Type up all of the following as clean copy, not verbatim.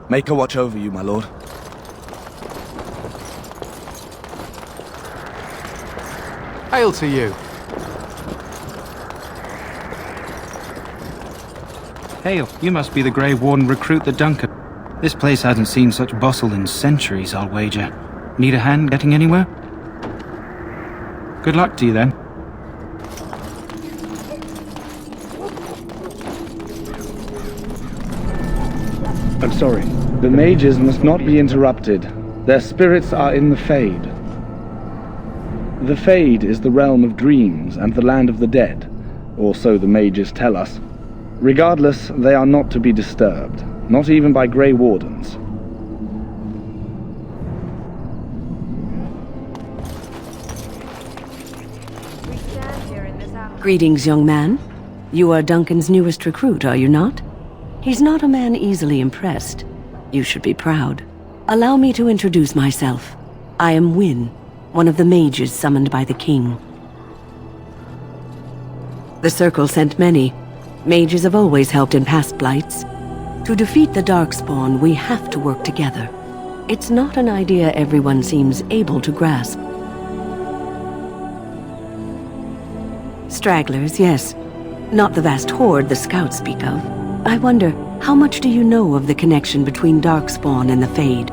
Maker watch over you, my lord. Hail to you. Hail, you must be the Grey Warden recruit the Duncan. This place hasn't seen such bustle in centuries, I'll wager. Need a hand getting anywhere? Good luck to you then. I'm sorry. The mages must not be interrupted. Their spirits are in the Fade. The Fade is the realm of dreams and the land of the dead, or so the mages tell us. Regardless, they are not to be disturbed, not even by Grey Wardens. Greetings, young man. You are Duncan's newest recruit, are you not? He's not a man easily impressed. You should be proud. Allow me to introduce myself. I am Wynne, one of the mages summoned by the king. The Circle sent many. Mages have always helped in past blights. To defeat the Darkspawn, we have to work together. It's not an idea everyone seems able to grasp. Stragglers, yes. Not the vast horde the scouts speak of. I wonder, how much do you know of the connection between Darkspawn and the Fade?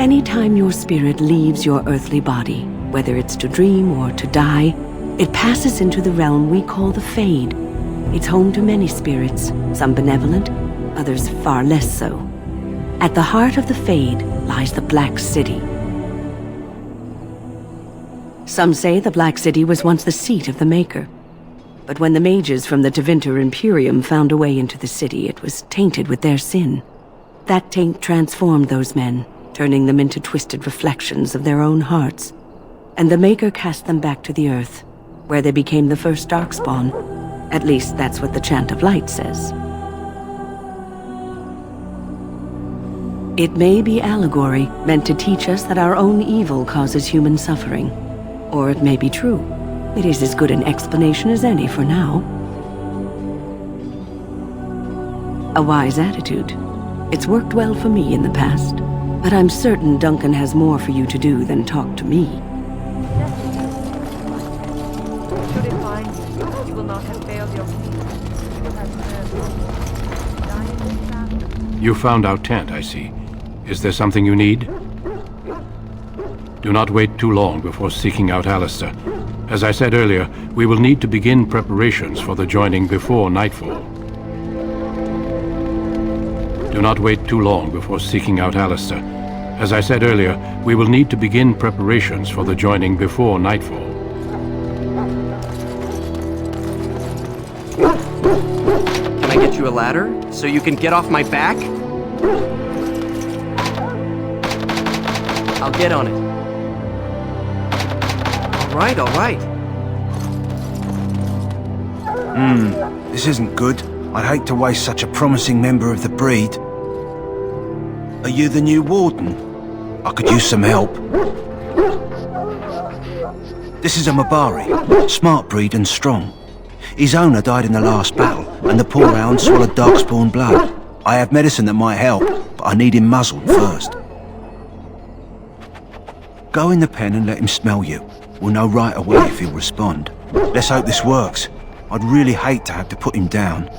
Anytime your spirit leaves your earthly body, whether it's to dream or to die, it passes into the realm we call the Fade. It's home to many spirits, some benevolent, others far less so. At the heart of the Fade lies the Black City. Some say the Black City was once the seat of the Maker. But when the mages from the Tevinter Imperium found a way into the city, it was tainted with their sin. That taint transformed those men, turning them into twisted reflections of their own hearts. And the Maker cast them back to the Earth, where they became the first Darkspawn. At least that's what the Chant of Light says. It may be allegory, meant to teach us that our own evil causes human suffering. Or it may be true. It is as good an explanation as any for now. A wise attitude. It's worked well for me in the past. But I'm certain Duncan has more for you to do than talk to me. Should it find you, you will not have failed your plea. You will have served. You found our tent, I see. Is there something you need? Do not wait too long before seeking out Alistair. As I said earlier, we will need to begin preparations for the joining before nightfall. Do not wait too long before seeking out Alistair. As I said earlier, we will need to begin preparations for the joining before nightfall. Can I get you a ladder so you can get off my back? I'll get on it. All right. This isn't good. I'd hate to waste such a promising member of the breed. Are you the new warden? I could use some help. This is a Mabari, smart breed and strong. His owner died in the last battle, and the poor hound swallowed Darkspawn blood. I have medicine that might help, but I need him muzzled first. Go in the pen and let him smell you. We'll know right away if he'll respond. Let's hope this works. I'd really hate to have to put him down.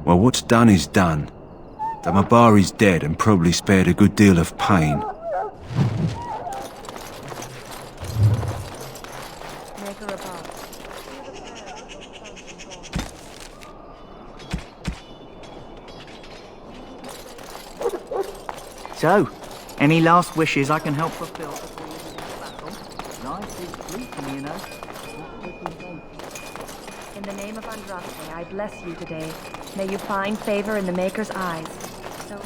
Well, what's done is done. The Mabari's dead and probably spared a good deal of pain. So, any last wishes I can help fulfill? Life is fleeting, you know. In the name of Andraste, I bless you today. May you find favor in the Maker's eyes. So...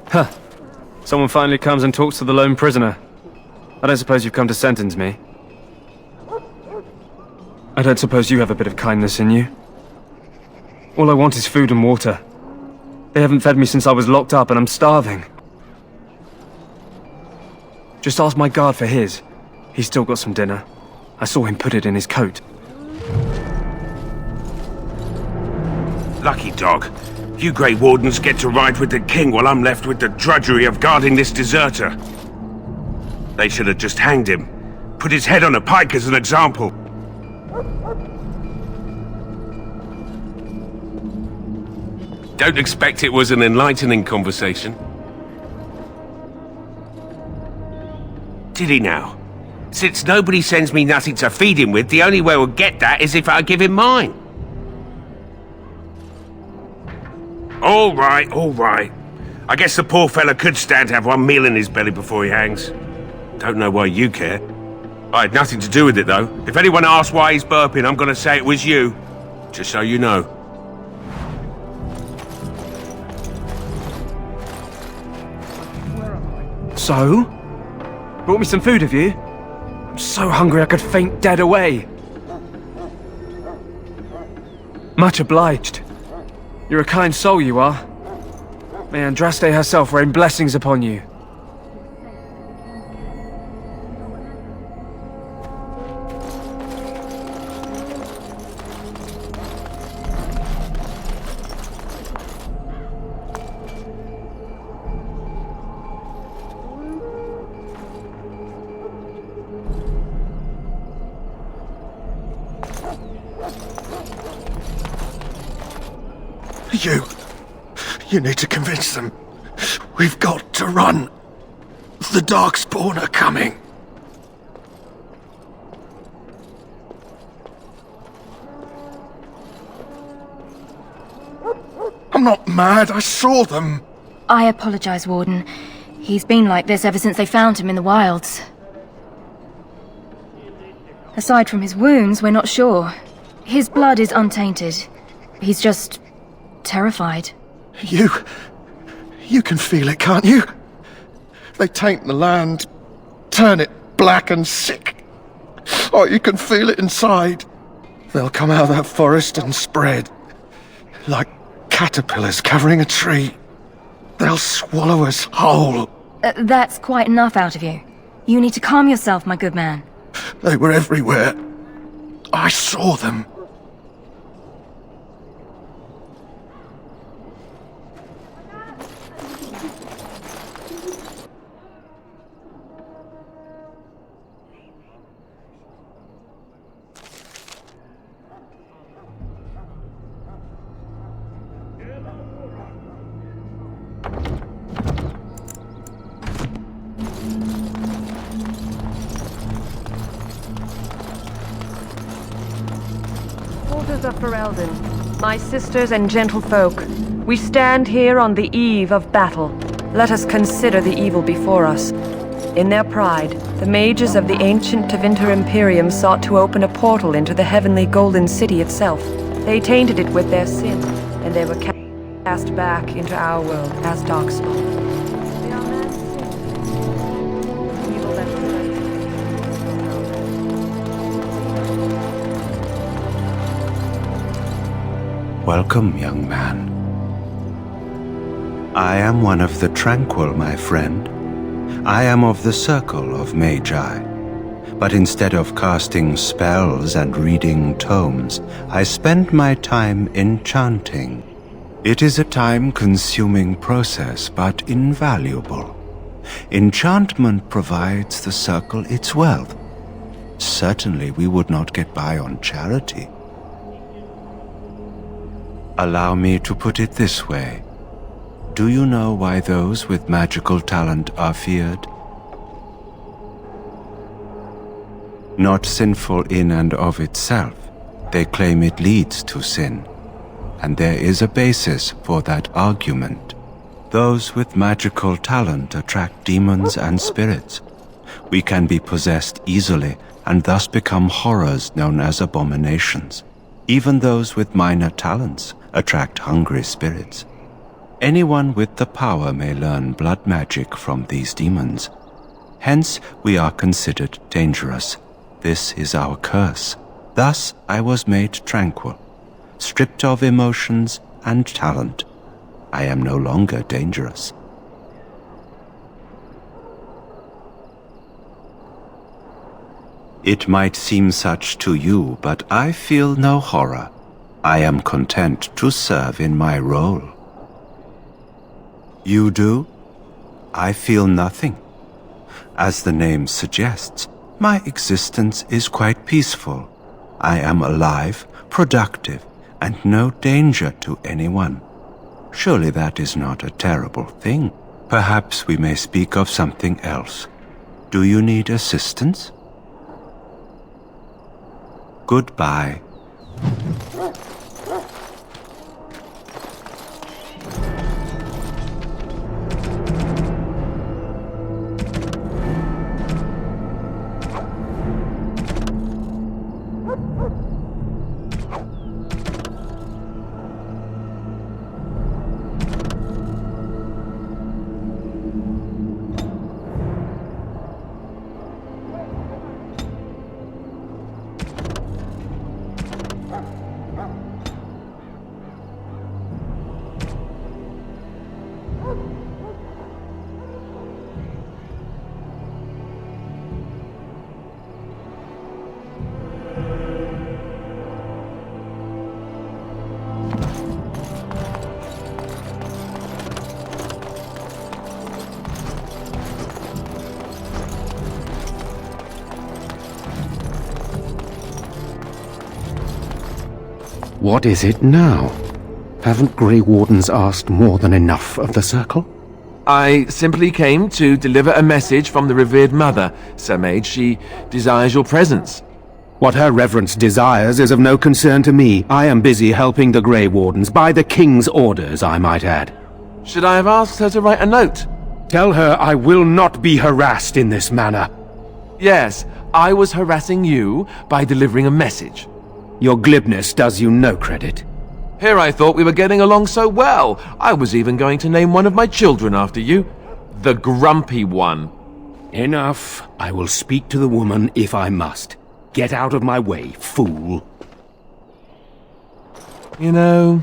Huh. Someone finally comes and talks to the lone prisoner. I don't suppose you've come to sentence me. I don't suppose you have a bit of kindness in you. All I want is food and water. They haven't fed me since I was locked up and I'm starving. Just ask my guard for his. He's still got some dinner. I saw him put it in his coat. Lucky dog. You Grey Wardens get to ride with the king while I'm left with the drudgery of guarding this deserter. They should have just hanged him. Put his head on a pike as an example. Don't expect it was an enlightening conversation. Did he now? Since nobody sends me nothing to feed him with, the only way we'll get that is if I give him mine. All right, all right. I guess the poor fella could stand to have one meal in his belly before he hangs. Don't know why you care. I had nothing to do with it, though. If anyone asks why he's burping, I'm gonna say it was you. Just so you know. So? Brought me some food, have you? I'm so hungry I could faint dead away. Much obliged. You're a kind soul, you are. May Andraste herself rain blessings upon you. You need to convince them. We've got to run. The Darkspawn are coming. I'm not mad, I saw them. I apologize, Warden. He's been like this ever since they found him in the wilds. Aside from his wounds, we're not sure. His blood is untainted. He's just terrified. You can feel it, can't you? They taint the land, turn it black and sick. Oh, you can feel it inside. They'll come out of that forest and spread. Like caterpillars covering a tree. They'll swallow us whole. That's quite enough out of you. You need to calm yourself, my good man. They were everywhere. I saw them. Daughters of Ferelden, my sisters and gentlefolk, we stand here on the eve of battle. Let us consider the evil before us. In their pride, the mages of the ancient Tevinter Imperium sought to open a portal into the heavenly Golden City itself. They tainted it with their sin, and they were cast back into our world as Darkspawn. They are man's sin. Evil that Welcome, young man. I am one of the Tranquil, my friend. I am of the Circle of Magi. But instead of casting spells and reading tomes, I spend my time enchanting. It is a time-consuming process, but invaluable. Enchantment provides the Circle its wealth. Certainly we would not get by on charity. Allow me to put it this way. Do you know why those with magical talent are feared? Not sinful in and of itself. They claim it leads to sin. And there is a basis for that argument. Those with magical talent attract demons and spirits. We can be possessed easily and thus become horrors known as abominations. Even those with minor talents attract hungry spirits. Anyone with the power may learn blood magic from these demons. Hence, we are considered dangerous. This is our curse. Thus, I was made tranquil, stripped of emotions and talent. I am no longer dangerous. It might seem such to you, but I feel no horror. I am content to serve in my role. You do? I feel nothing. As the name suggests, my existence is quite peaceful. I am alive, productive, and no danger to anyone. Surely that is not a terrible thing. Perhaps we may speak of something else. Do you need assistance? Goodbye. What is it now? Haven't Grey Wardens asked more than enough of the Circle? I simply came to deliver a message from the revered mother, Sir Mage. She desires your presence. What her reverence desires is of no concern to me. I am busy helping the Grey Wardens, by the King's orders, I might add. Should I have asked her to write a note? Tell her I will not be harassed in this manner. Yes, I was harassing you by delivering a message. Your glibness does you no credit. Here I thought we were getting along so well. I was even going to name one of my children after you. The Grumpy One. Enough. I will speak to the woman if I must. Get out of my way, fool. You know,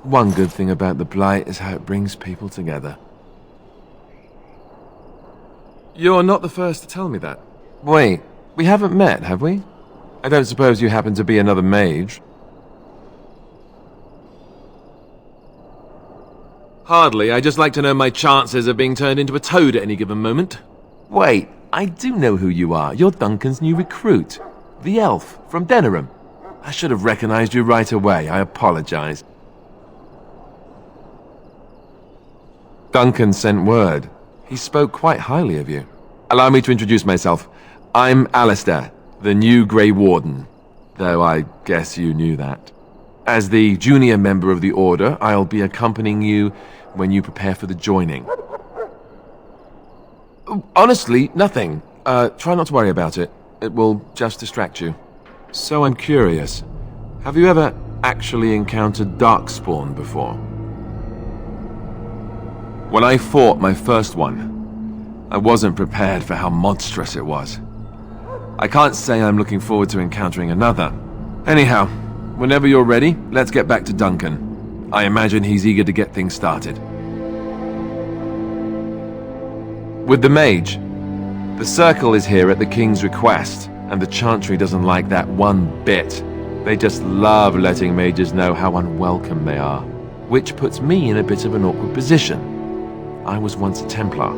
one good thing about the Blight is how it brings people together. You're not the first to tell me that. Wait, we haven't met, have we? I don't suppose you happen to be another mage? Hardly. I just like to know my chances of being turned into a toad at any given moment. Wait, I do know who you are. You're Duncan's new recruit. The elf from Denerim. I should have recognized you right away. I apologize. Duncan sent word. He spoke quite highly of you. Allow me to introduce myself. I'm Alistair, the new Grey Warden, though I guess you knew that. As the junior member of the Order, I'll be accompanying you when you prepare for the joining. Honestly, nothing. Try not to worry about it. It will just distract you. So I'm curious. Have you ever actually encountered Darkspawn before? When I fought my first one, I wasn't prepared for how monstrous it was. I can't say I'm looking forward to encountering another. Anyhow, whenever you're ready, let's get back to Duncan. I imagine he's eager to get things started. With the mage, the Circle is here at the King's request, and the Chantry doesn't like that one bit. They just love letting mages know how unwelcome they are, which puts me in a bit of an awkward position. I was once a Templar.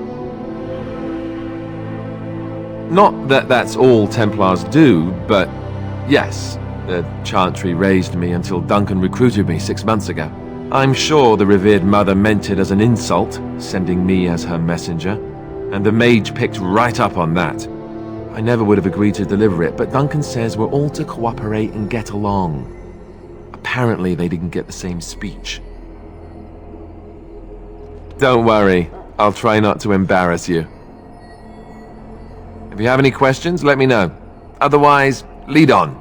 Not that that's all Templars do, but yes, the Chantry raised me until Duncan recruited me 6 months ago. I'm sure the revered mother meant it as an insult, sending me as her messenger, and the mage picked right up on that. I never would have agreed to deliver it, but Duncan says we're all to cooperate and get along. Apparently they didn't get the same speech. Don't worry, I'll try not to embarrass you. If you have any questions, let me know. Otherwise, lead on.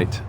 night.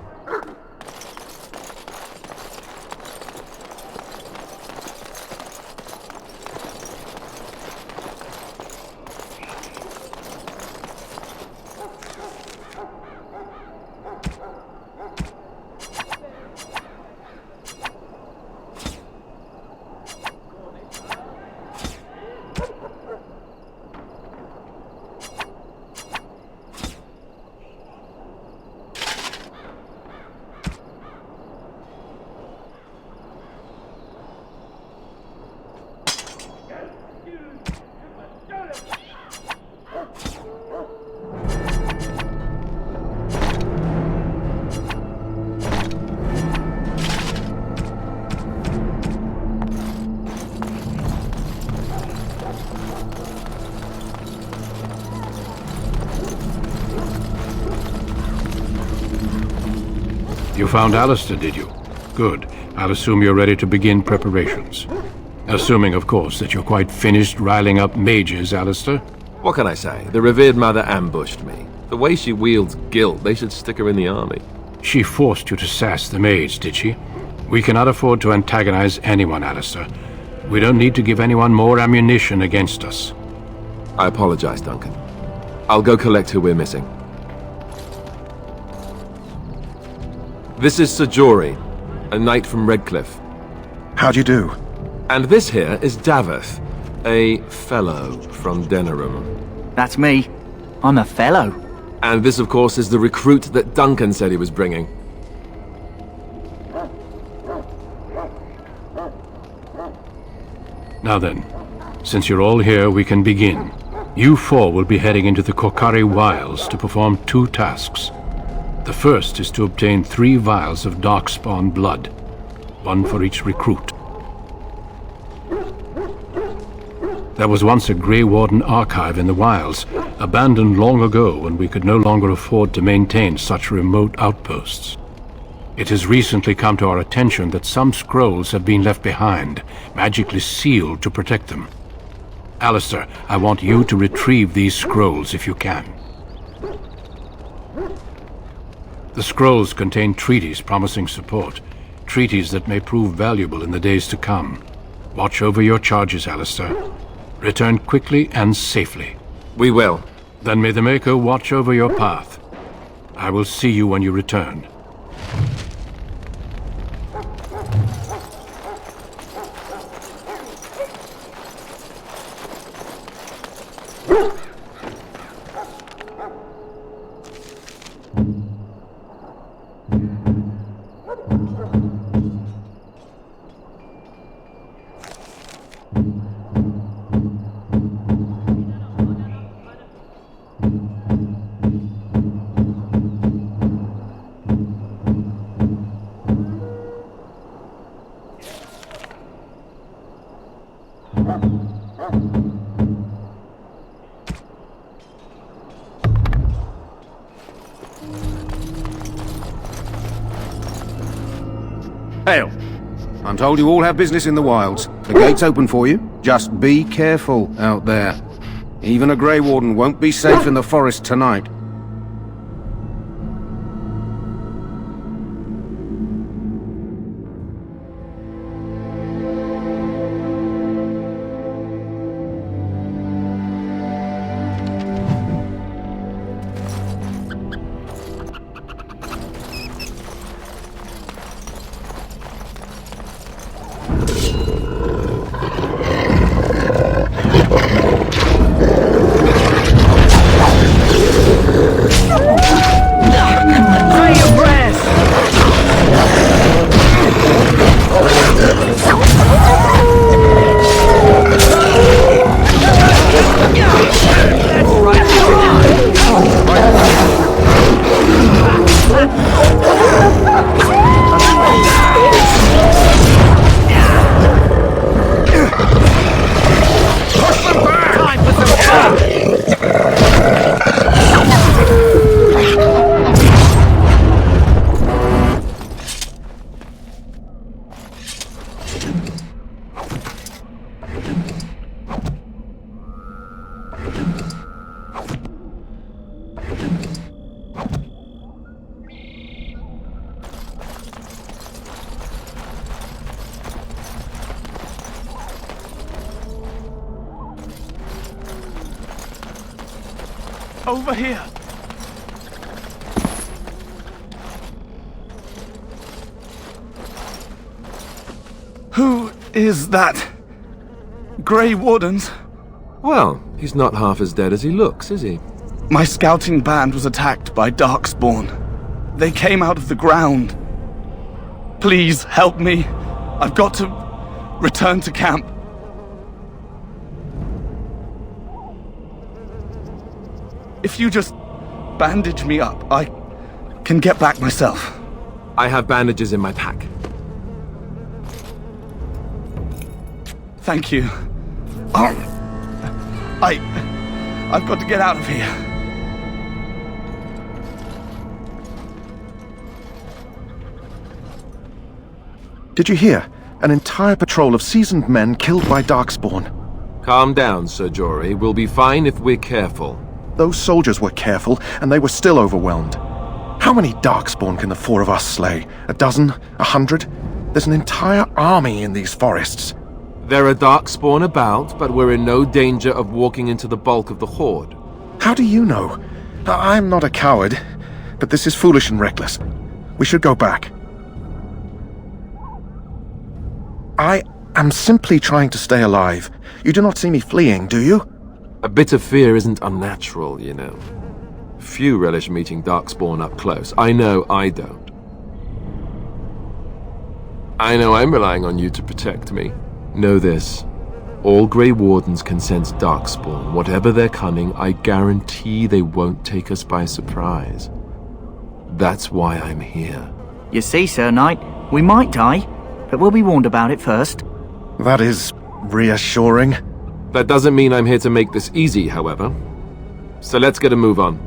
You found Alistair, did you? Good. I'll assume you're ready to begin preparations. Assuming, of course, that you're quite finished riling up mages, Alistair. What can I say? The revered mother ambushed me. The way she wields guilt, they should stick her in the army. She forced you to sass the maids, did she? We cannot afford to antagonize anyone, Alistair. We don't need to give anyone more ammunition against us. I apologize, Duncan. I'll go collect who we're missing. This is Sir Jory, a knight from Redcliffe. How'd you do? And this here is Daveth, a fellow from Denerim. That's me. I'm a fellow. And this, of course, is the recruit that Duncan said he was bringing. Now then, since you're all here, we can begin. You four will be heading into the Korcari Wilds to perform 2 tasks. The first is to obtain 3 vials of Darkspawn blood, 1 for each recruit. There was once a Grey Warden archive in the wilds, abandoned long ago when we could no longer afford to maintain such remote outposts. It has recently come to our attention that some scrolls have been left behind, magically sealed to protect them. Alistair, I want you to retrieve these scrolls if you can. The scrolls contain treaties promising support, treaties that may prove valuable in the days to come. Watch over your charges, Alistair. Return quickly and safely. We will. Then may the Maker watch over your path. I will see you when you return. Hail! I'm told you all have business in the wilds. The gate's open for you. Just be careful out there. Even a Grey Warden won't be safe in the forest tonight. Over here. Who is that? Grey Wardens? Well, he's not half as dead as he looks, is he? My scouting band was attacked by Darkspawn. They came out of the ground. Please help me. I've got to return to camp. If you just bandage me up, I can get back myself. I have bandages in my pack. Thank you. I've got to get out of here. Did you hear? An entire patrol of seasoned men killed by Darkspawn. Calm down, Sir Jory. We'll be fine if we're careful. Those soldiers were careful, and they were still overwhelmed. How many Darkspawn can the four of us slay? 12? 100? There's an entire army in these forests. There are Darkspawn about, but we're in no danger of walking into the bulk of the Horde. How do you know? I'm not a coward, but this is foolish and reckless. We should go back. I am simply trying to stay alive. You do not see me fleeing, do you? A bit of fear isn't unnatural, you know. Few relish meeting Darkspawn up close. I know I don't. I know I'm relying on you to protect me. Know this. All Grey Wardens can sense Darkspawn. Whatever their cunning, I guarantee they won't take us by surprise. That's why I'm here. You see, Sir Knight, we might die, but we'll be warned about it first. That is reassuring. That doesn't mean I'm here to make this easy, however. So let's get a move on.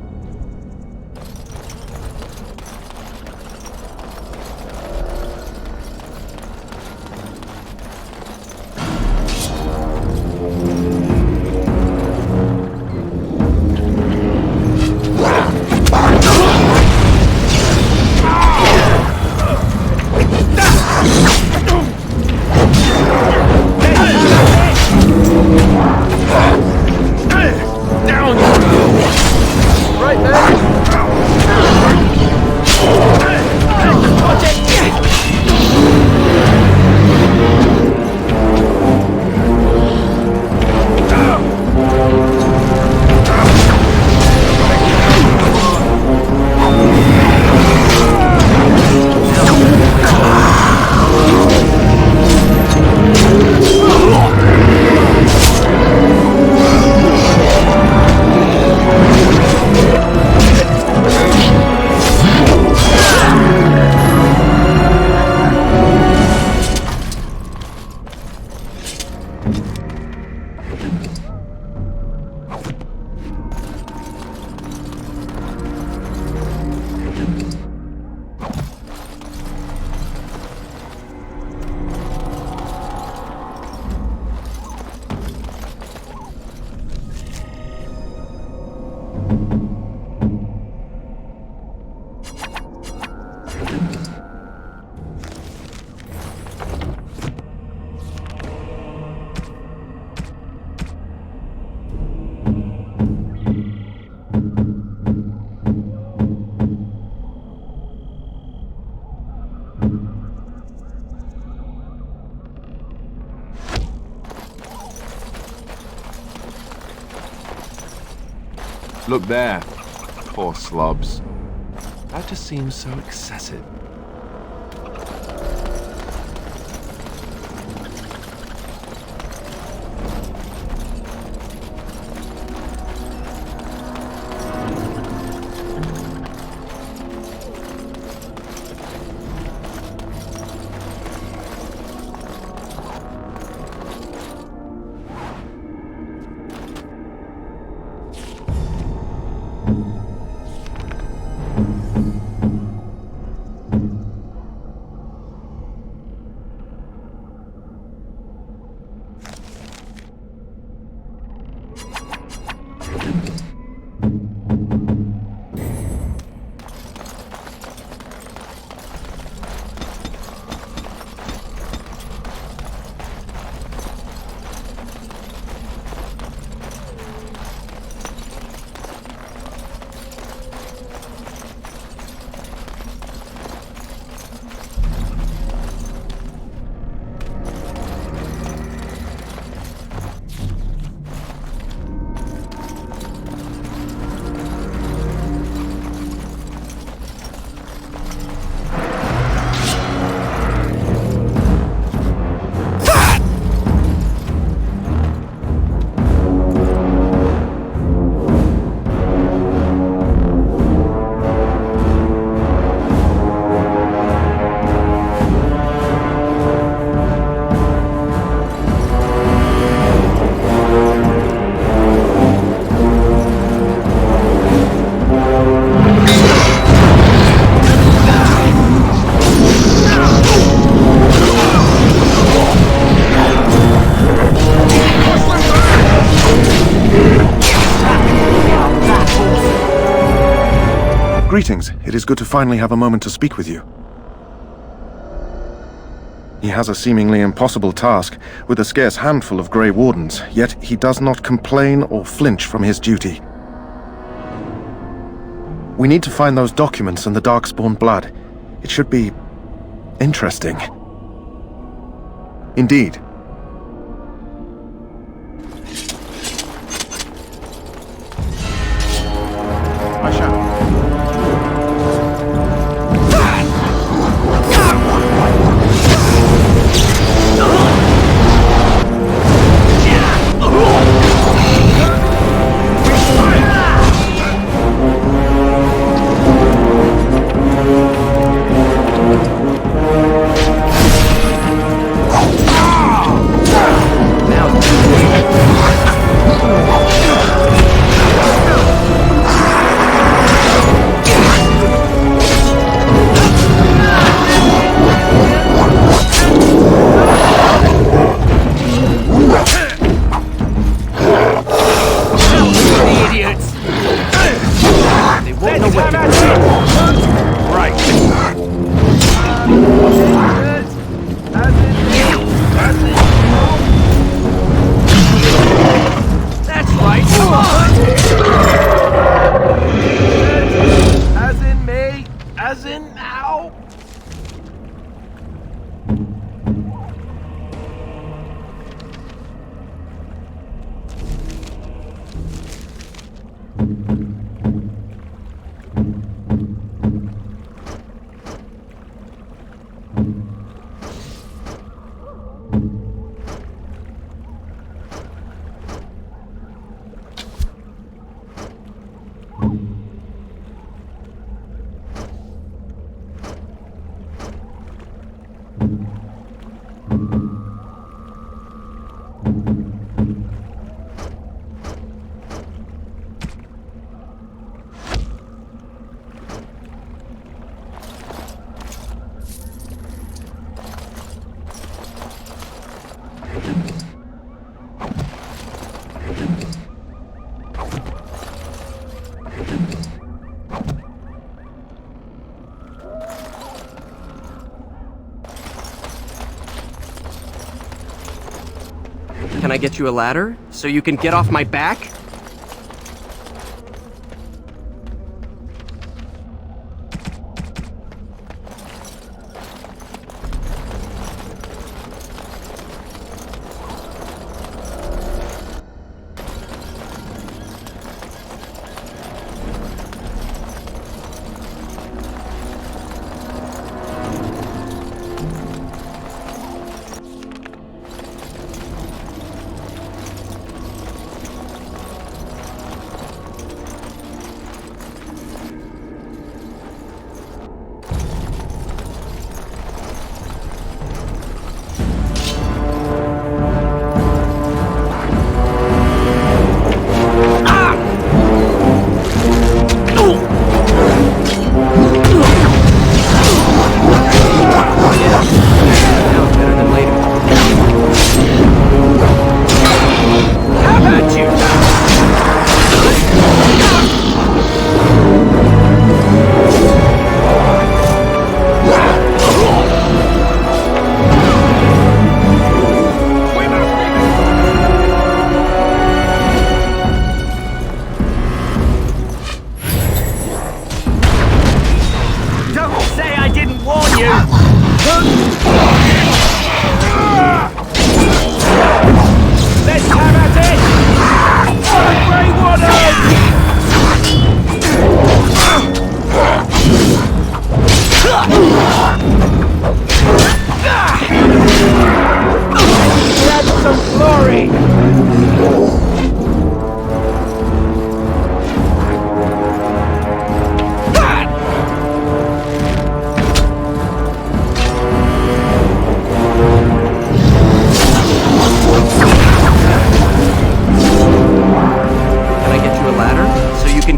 Look there. Poor slobs. That just seems so excessive. Greetings. It is good to finally have a moment to speak with you. He has a seemingly impossible task, with a scarce handful of Grey Wardens, yet he does not complain or flinch from his duty. We need to find those documents and the Darkspawn blood. It should be interesting. Indeed. I shall. Can I get you a ladder so you can get off my back?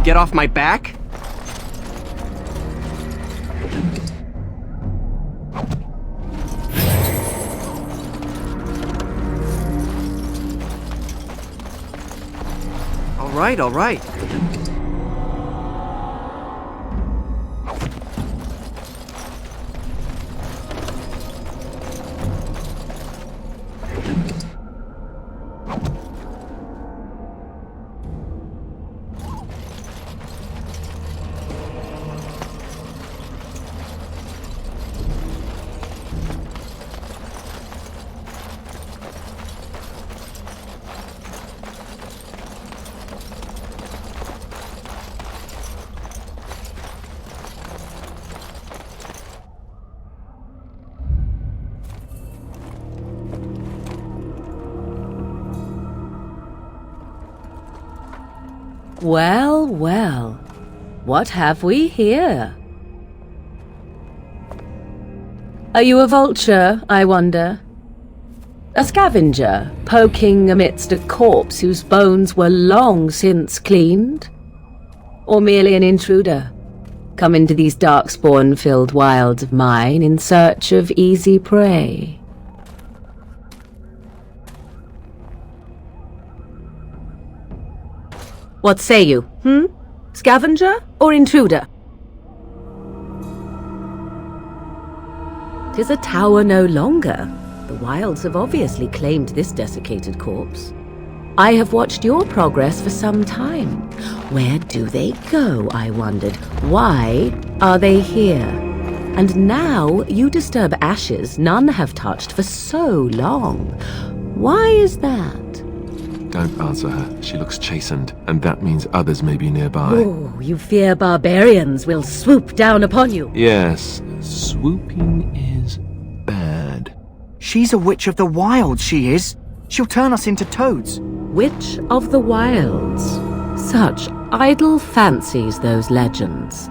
Get off my back? All right, all right. Well, well. What have we here? Are you a vulture, I wonder? A scavenger, poking amidst a corpse whose bones were long since cleaned? Or merely an intruder, come into these darkspawn-filled wilds of mine in search of easy prey? What say you, Scavenger or intruder? 'Tis a tower no longer. The wilds have obviously claimed this desiccated corpse. I have watched your progress for some time. Where do they go, I wondered? Why are they here? And now you disturb ashes none have touched for so long. Why is that? Don't answer her. She looks chastened, and that means others may be nearby. Oh, you fear barbarians will swoop down upon you. Yes, swooping is bad. She's a witch of the wilds, she is. She'll turn us into toads. Witch of the wilds. Such idle fancies, those legends.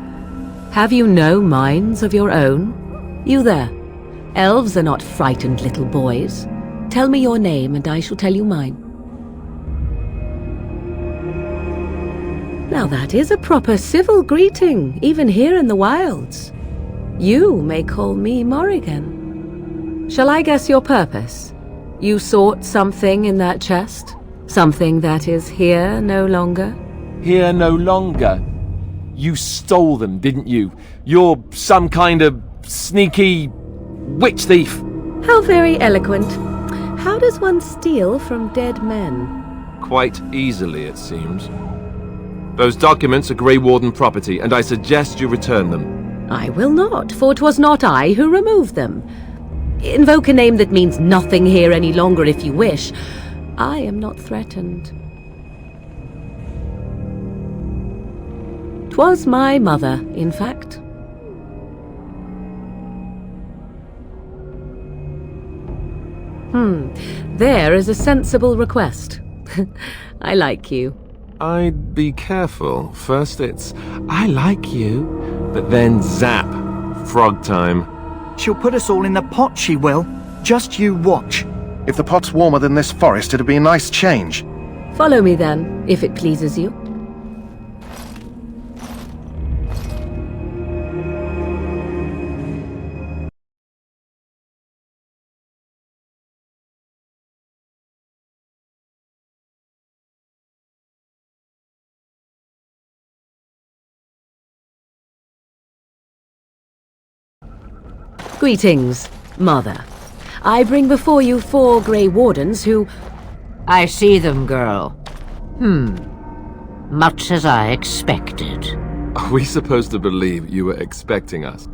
Have you no minds of your own? You there. Elves are not frightened little boys. Tell me your name and I shall tell you mine. Now that is a proper civil greeting, even here in the wilds. You may call me Morrigan. Shall I guess your purpose? You sought something in that chest? Something that is here no longer? Here no longer? You stole them, didn't you? You're some kind of sneaky witch thief. How very eloquent. How does one steal from dead men? Quite easily, it seems. Those documents are Grey Warden property, and I suggest you return them. I will not, for 'twas not I who removed them. Invoke a name that means nothing here any longer if you wish. I am not threatened. 'Twas my mother, in fact. There is a sensible request. I like you. I'd be careful. First it's, I like you, but then zap. Frog time. She'll put us all in the pot, she will. Just you watch. If the pot's warmer than this forest, it'd be a nice change. Follow me then, if it pleases you. Greetings, Mother. I bring before you 4 Grey Wardens who... I see them, girl. Much as I expected. Are we supposed to believe you were expecting us?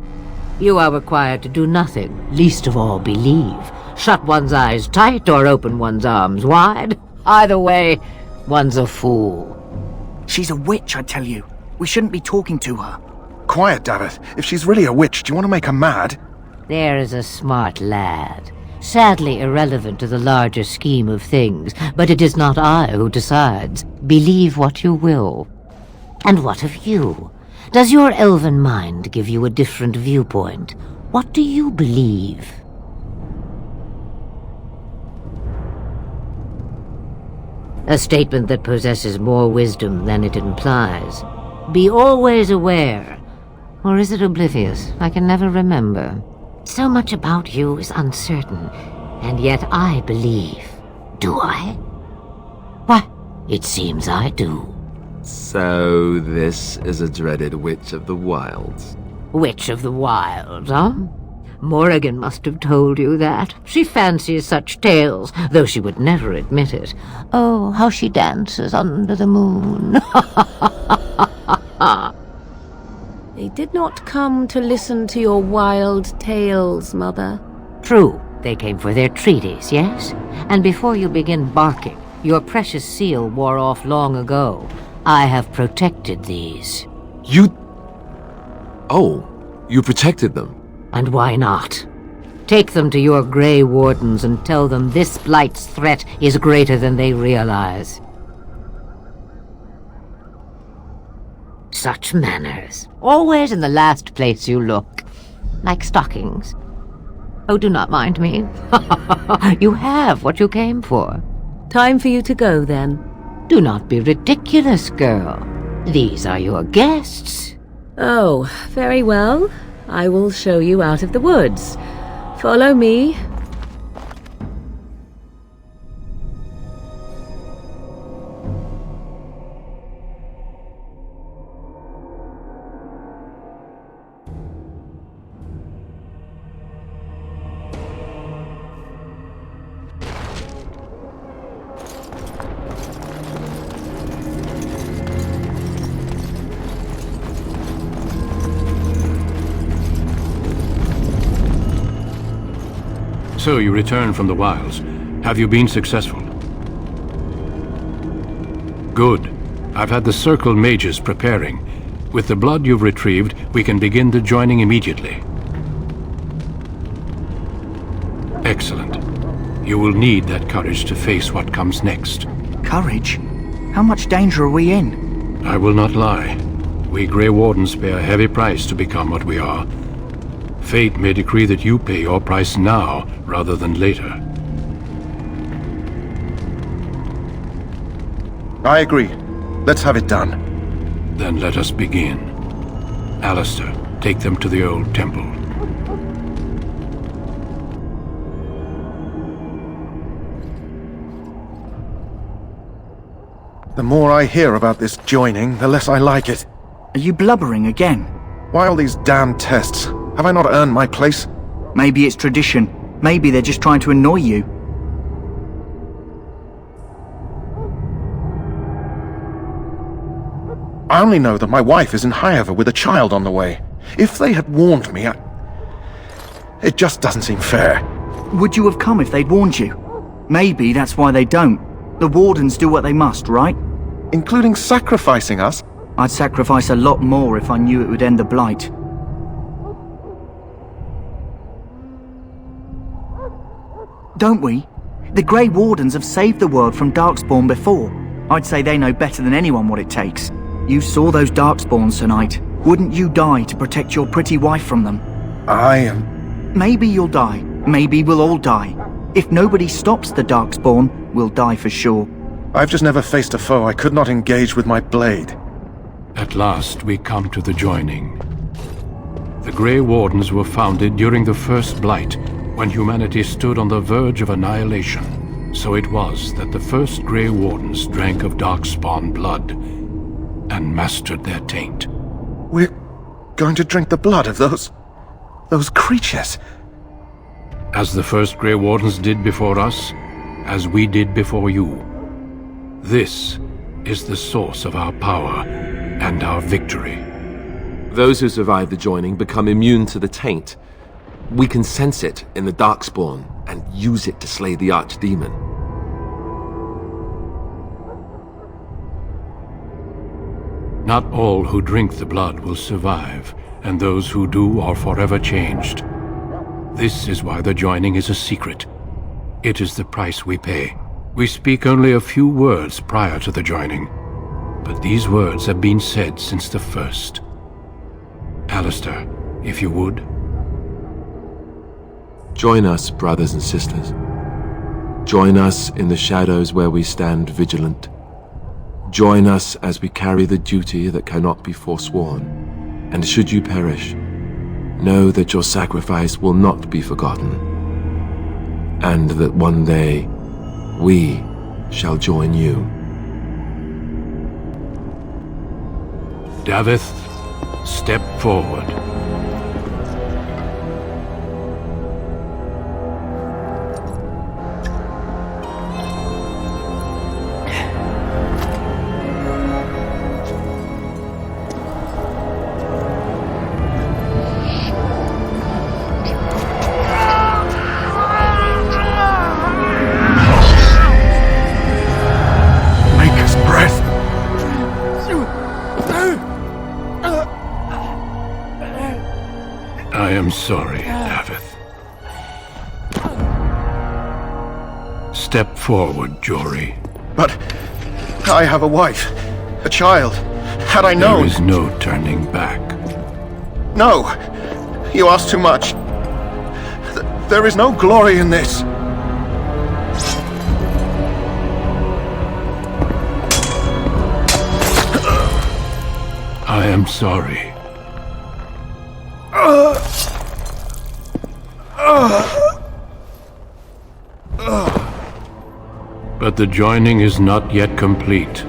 You are required to do nothing, least of all believe. Shut one's eyes tight or open one's arms wide. Either way, one's a fool. She's a witch, I tell you. We shouldn't be talking to her. Quiet, Davith. If she's really a witch, do you want to make her mad? There is a smart lad. Sadly irrelevant to the larger scheme of things, but it is not I who decides. Believe what you will. And what of you? Does your elven mind give you a different viewpoint? What do you believe? A statement that possesses more wisdom than it implies. Be always aware. Or is it oblivious? I can never remember. So much about you is uncertain, and yet I believe. Do I? Why, it seems I do. So this is a dreaded Witch of the Wilds. Witch of the Wilds, huh? Morrigan must have told you that. She fancies such tales, though she would never admit it. Oh, how she dances under the moon. They did not come to listen to your wild tales, Mother. True, they came for their treaties, yes? And before you begin barking, your precious seal wore off long ago. I have protected these. You... Oh, you protected them? And why not? Take them to your Grey Wardens and tell them this Blight's threat is greater than they realize. Such manners. Always in the last place you look. Like stockings. Oh, do not mind me. You have what you came for. Time for you to go, then. Do not be ridiculous, girl. These are your guests. Oh, very well. I will show you out of the woods. Follow me. So you return from the wilds. Have you been successful? Good. I've had the Circle mages preparing. With the blood you've retrieved, we can begin the joining immediately. Excellent. You will need that courage to face what comes next. Courage? How much danger are we in? I will not lie. We Grey Wardens pay a heavy price to become what we are. Fate may decree that you pay your price now, rather than later. I agree. Let's have it done. Then let us begin. Alistair, take them to the old temple. The more I hear about this joining, the less I like it. Are you blubbering again? Why all these damn tests? Have I not earned my place? Maybe it's tradition. Maybe they're just trying to annoy you. I only know that my wife is in Highever with a child on the way. If they had warned me, it just doesn't seem fair. Would you have come if they'd warned you? Maybe that's why they don't. The Wardens do what they must, right? Including sacrificing us? I'd sacrifice a lot more if I knew it would end the Blight. Don't we? The Grey Wardens have saved the world from Darkspawn before. I'd say they know better than anyone what it takes. You saw those Darkspawns tonight. Wouldn't you die to protect your pretty wife from them? I am... Maybe you'll die. Maybe we'll all die. If nobody stops the Darkspawn, we'll die for sure. I've just never faced a foe I could not engage with my blade. At last we come to the joining. The Grey Wardens were founded during the First Blight, when humanity stood on the verge of annihilation. So it was that the first Grey Wardens drank of Darkspawn blood and mastered their taint. We're going to drink the blood of those creatures? As the first Grey Wardens did before us, as we did before you. This is the source of our power and our victory. Those who survive the joining become immune to the taint. We can sense it in the Darkspawn and use it to slay the Archdemon. Not all who drink the blood will survive, and those who do are forever changed. This is why the joining is a secret. It is the price we pay. We speak only a few words prior to the joining, but these words have been said since the first. Alistair, if you would. Join us, brothers and sisters. Join us in the shadows where we stand vigilant. Join us as we carry the duty that cannot be forsworn. And should you perish, know that your sacrifice will not be forgotten, and that one day we shall join you. Davith, step forward. I am sorry, Davith. Step forward, Jory. But I have a wife, a child. Had I known... There is no turning back. No! You ask too much. There is no glory in this. I am sorry. But the joining is not yet complete.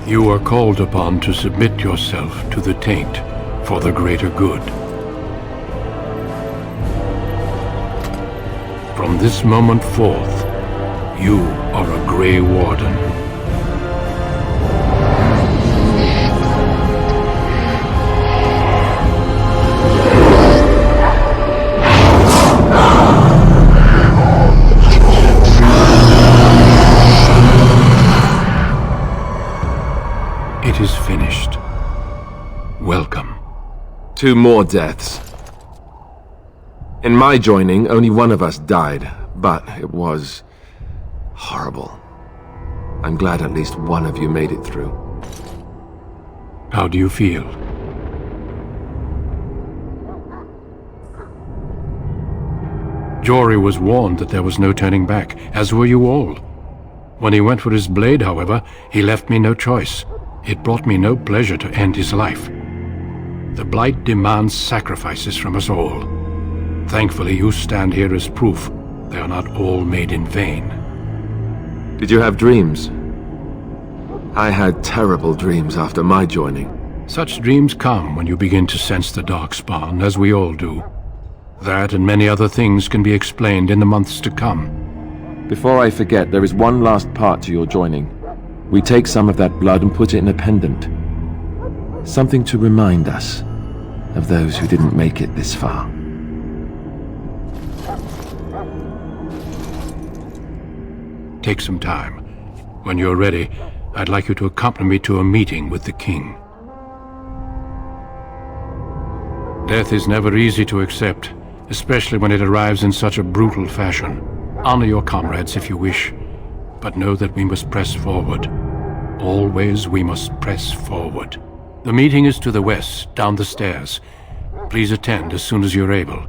You are called upon to submit yourself to the taint for the greater good. From this moment forth, you are a Grey Warden. It is finished. Welcome. 2 more deaths. In my joining, only one of us died, but it was horrible. I'm glad at least one of you made it through. How do you feel? Jory was warned that there was no turning back, as were you all. When he went for his blade, however, he left me no choice. It brought me no pleasure to end his life. The Blight demands sacrifices from us all. Thankfully, you stand here as proof they are not all made in vain. Did you have dreams? I had terrible dreams after my joining. Such dreams come when you begin to sense the Darkspawn, as we all do. That and many other things can be explained in the months to come. Before I forget, there is one last part to your joining. We take some of that blood and put it in a pendant. Something to remind us of those who didn't make it this far. Take some time. When you're ready, I'd like you to accompany me to a meeting with the king. Death is never easy to accept, especially when it arrives in such a brutal fashion. Honor your comrades if you wish, but know that we must press forward. Always we must press forward. The meeting is to the west, down the stairs. Please attend as soon as you're able.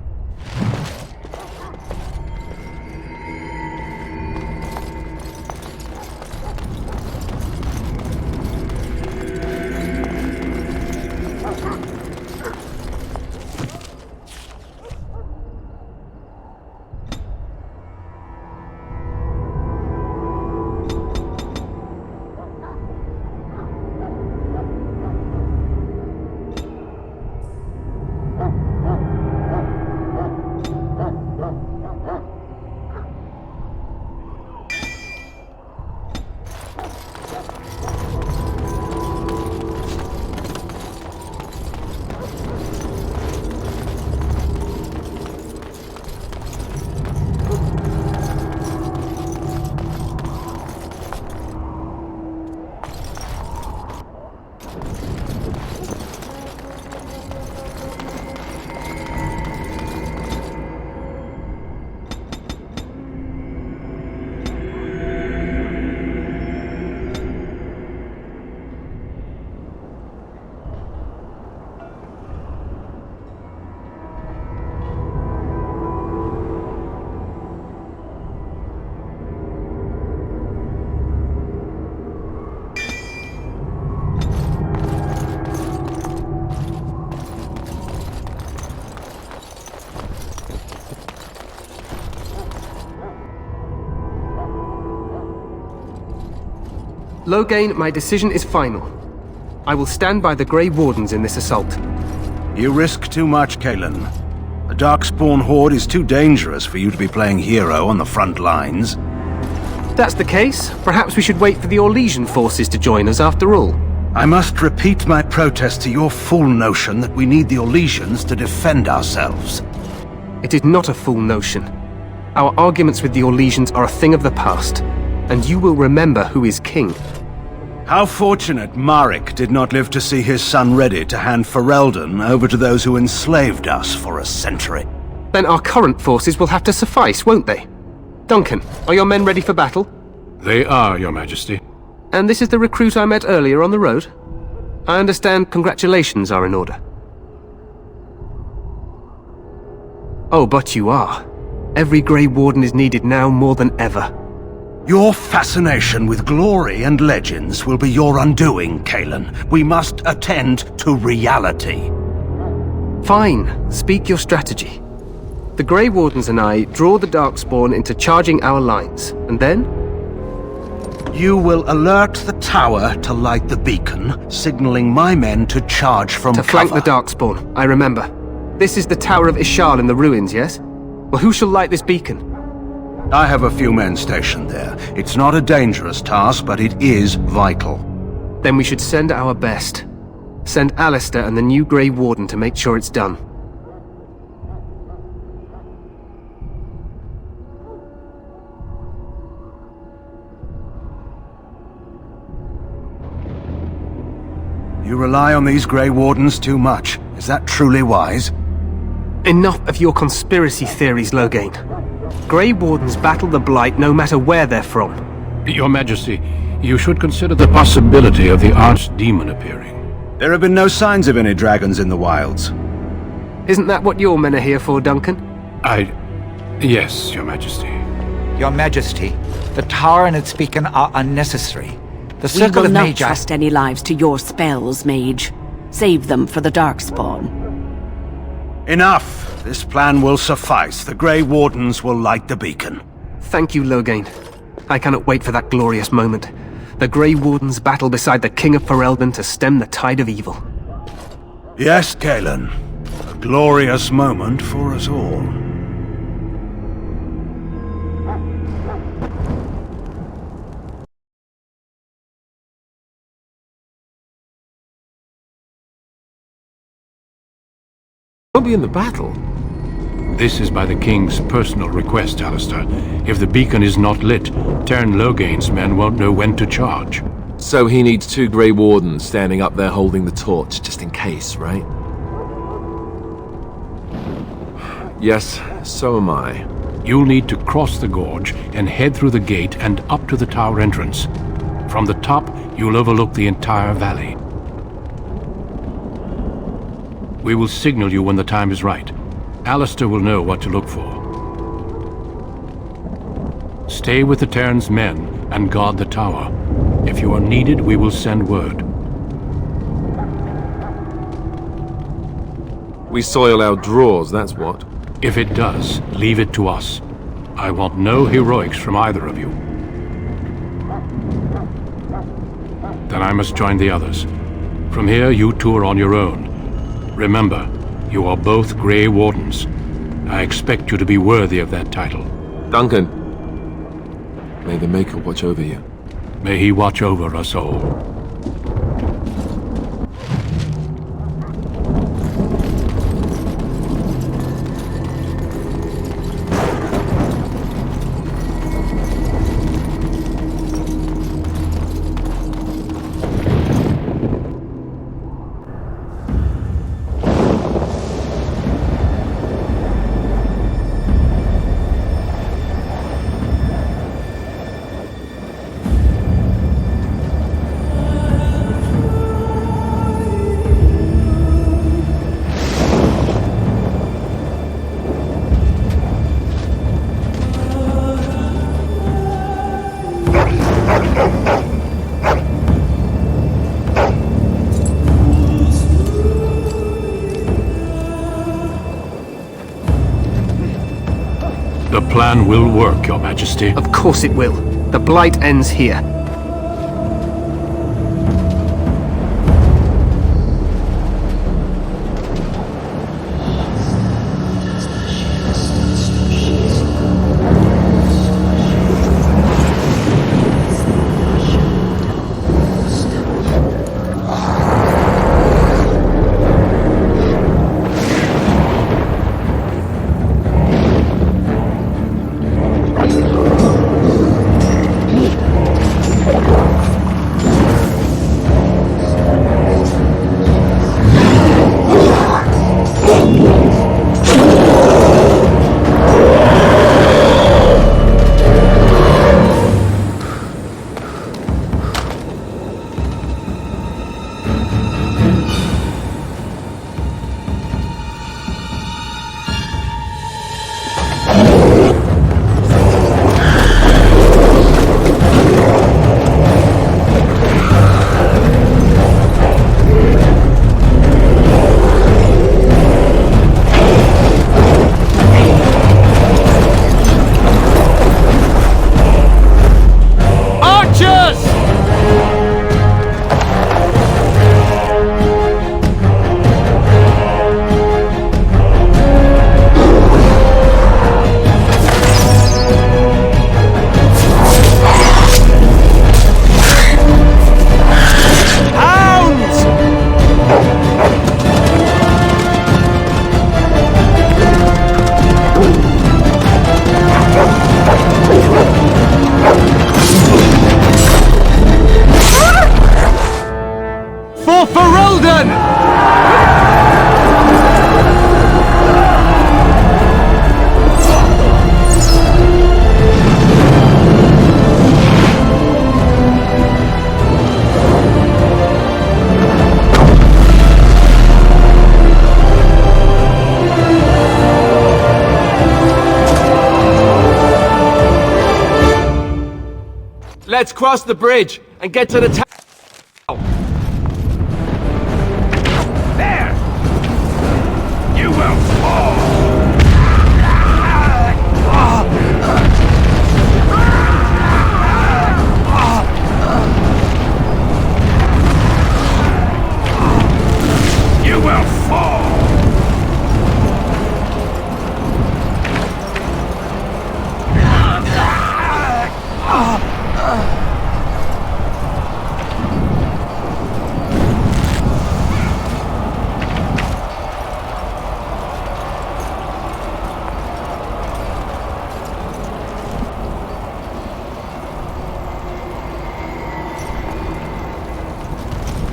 Loghain, my decision is final. I will stand by the Grey Wardens in this assault. You risk too much, Cailan. The Darkspawn Horde is too dangerous for you to be playing hero on the front lines. If that's the case, perhaps we should wait for the Orlesian forces to join us after all. I must repeat my protest to your fool notion that we need the Orlesians to defend ourselves. It is not a fool notion. Our arguments with the Orlesians are a thing of the past, and you will remember who is king. How fortunate Marek did not live to see his son ready to hand Ferelden over to those who enslaved us for a century. Then our current forces will have to suffice, won't they? Duncan, are your men ready for battle? They are, Your Majesty. And this is the recruit I met earlier on the road? I understand congratulations are in order. Oh, but you are. Every Grey Warden is needed now more than ever. Your fascination with glory and legends will be your undoing, Cailan. We must attend to reality. Fine. Speak your strategy. The Grey Wardens and I draw the Darkspawn into charging our lines, and then? You will alert the tower to light the beacon, signaling my men to charge from cover. To flank the Darkspawn, I remember. This is the Tower of Ishal in the ruins, yes? Well, who shall light this beacon? I have a few men stationed there. It's not a dangerous task, but it is vital. Then we should send our best. Send Alistair and the new Grey Warden to make sure it's done. You rely on these Grey Wardens too much. Is that truly wise? Enough of your conspiracy theories, Loghain. Grey Wardens battle the Blight no matter where they're from. Your Majesty, you should consider the possibility of the Archdemon appearing. There have been no signs of any dragons in the wilds. Isn't that what your men are here for, Duncan? Yes, Your Majesty. Your Majesty, the tower and its beacon are unnecessary. The We Circle will of not Magi... trust any lives to your spells, Mage. Save them for the Darkspawn. Enough! This plan will suffice. The Grey Wardens will light the beacon. Thank you, Loghain. I cannot wait for that glorious moment. The Grey Wardens battle beside the King of Ferelden to stem the tide of evil. Yes, Cailan. A glorious moment for us all. Won't be in the battle. This is by the King's personal request, Alistair. If the beacon is not lit, Teyrn Loghain's men won't know when to charge. So he needs 2 Grey Wardens standing up there holding the torch, just in case, right? Yes, so am I. You'll need to cross the gorge and head through the gate and up to the tower entrance. From the top, you'll overlook the entire valley. We will signal you when the time is right. Alistair will know what to look for. Stay with the Teyrn's men and guard the tower. If you are needed, we will send word. We soil our drawers, that's what. If it does, leave it to us. I want no heroics from either of you. Then I must join the others. From here, you two are on your own. Remember, you are both Grey Wardens. I expect you to be worthy of that title. Duncan, may the Maker watch over you. May he watch over us all. The plan will work, Your Majesty. Of course it will. The Blight ends here. Let's cross the bridge and get to the town. There! You will fall! You will fall!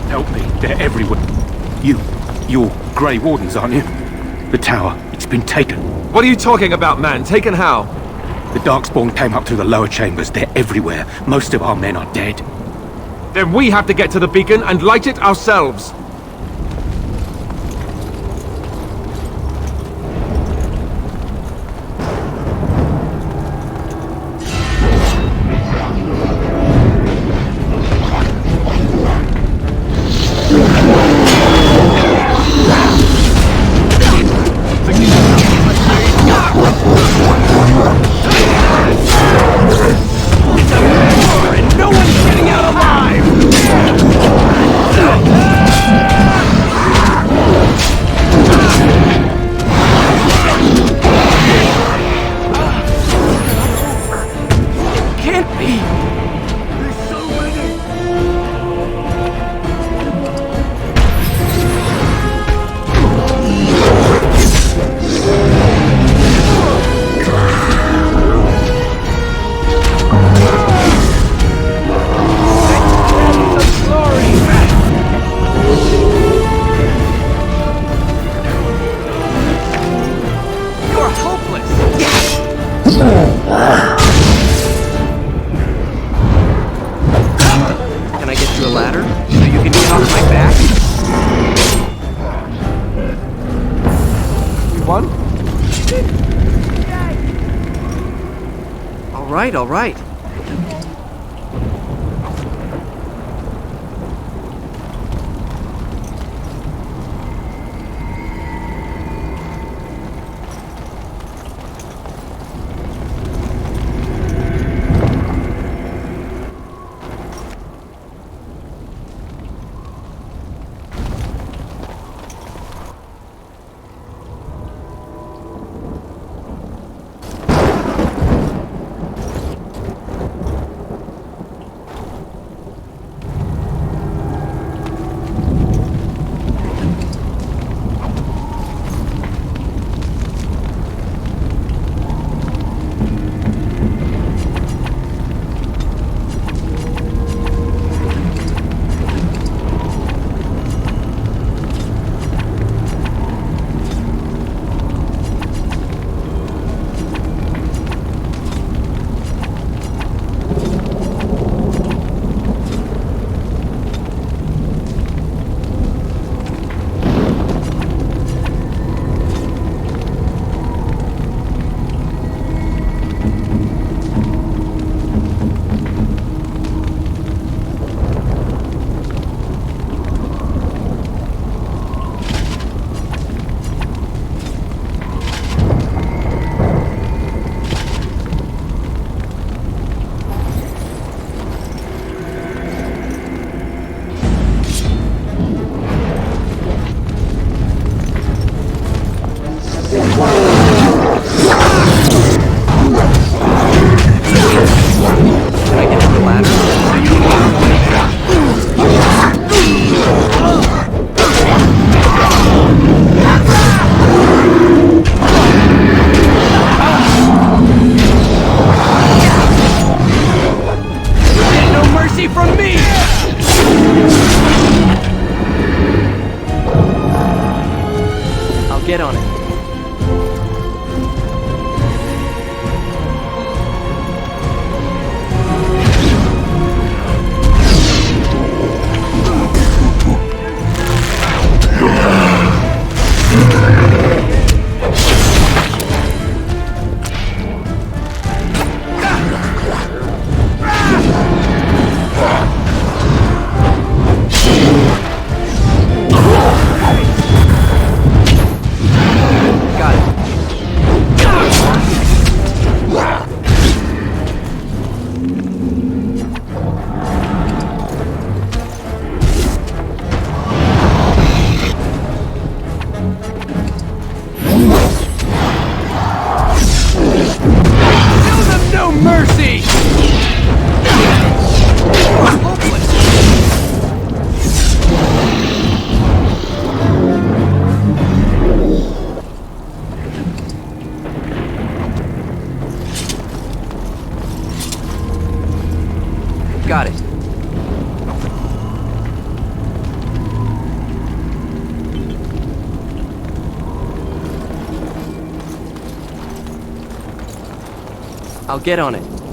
Help me, they're everywhere. You're Grey Wardens, aren't you? The tower, it's been taken. What are you talking about, man? Taken how? The Darkspawn came up through the lower chambers. They're everywhere. Most of our men are dead. Then we have to get to the beacon and light it ourselves. No one's getting out alive! All right. Got it. I'll get on it.